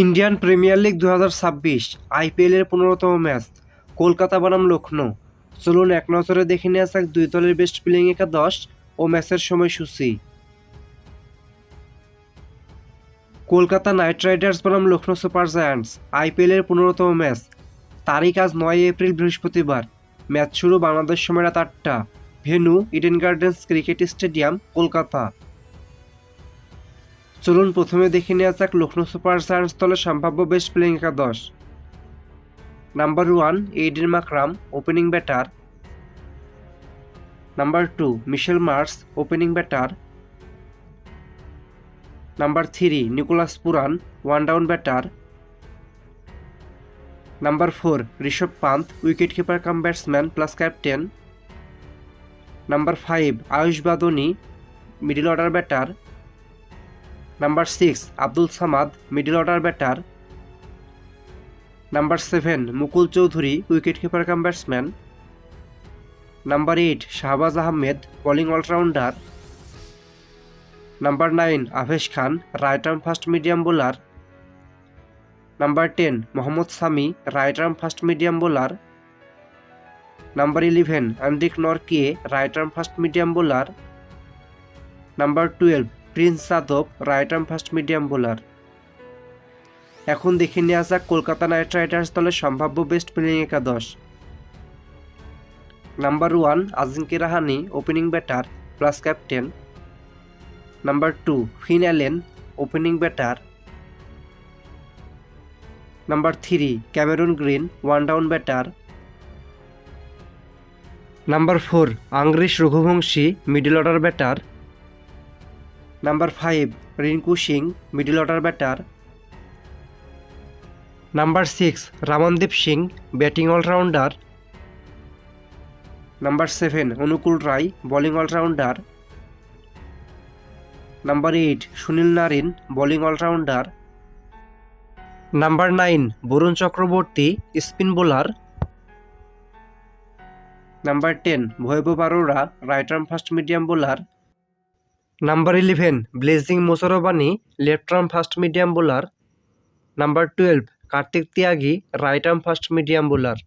Indian premier league 2026 আইপিএলের 15তম match Kolkata বনাম লখনৌ। চলুন এক নজরে দেখে নেওয়া যাক দুই দলের বেস্ট প্লেয়িং একাদশ ও ম্যাচের সময়সূচি। কলকাতা নাইট রাইডার্স বনাম লখনৌ সুপার জায়ান্টস আইপিএলের 15তম ম্যাচ। তারিখ আজ 9 এপ্রিল বৃহস্পতিবার। ম্যাচ শুরু বাংলাদেশ সময় রাত 8টা। Venue Eden Gardens cricket stadium, Kolkata. চলুন প্রথমে দেখে নেওয়া যাক লখনৌ সুপার জায়ান্টস দলের সম্ভাব্য বেস্ট প্লেয়িং একাদশ। Number 1 Aiden Markram, opening batter. Number 2 Mitchell Marsh, opening batter. Number 3 Nicholas Pooran, one down batter. Number 4 Rishabh Pant, wicket keeper cum batsman plus captain. Number 5 Ayush Badoni, middle order batter. Number 6 Abdul Samad, middle order batter. Number 7 Mukul Choudhary, wicket keeper cum batsman. Number 8 Shahbaz Ahmed, bowling allrounder. Number 9 Avesh Khan, right arm fast medium bowler. Number 10 Mohammad Shami, right arm fast medium bowler. Number 11 Anrich Nortje, right arm fast medium bowler. Number 12 Prince Yadav, right arm fast medium bowler. এখন দেখে নেওয়া যাক Kolkata Knight Riders দলের সম্ভাব্য best playing একাদশ। Number 1 Ajinkya Rahane, opening batter plus captain. Number 2 Finn Allen, opening batter. Number 3 Cameron Green, one down batter. Number 4 Angkrish Raghuvanshi, middle order batter. Number 5 Rinku Singh, middle order batter. Number 6 Ramandeep Singh, batting allrounder. Number 7 Anukul Roy, bowling allrounder. Number 8 Sunil Narine, bowling allrounder. Number 9 Varun Chakravarthy, spin bowler. Number 10 Vaibhav Arora, right arm fast medium bowler. Number 11 Blessing মোশাররফ, left arm fast medium bowler. Number 12 Kartik Tyagi, right arm fast medium bowler.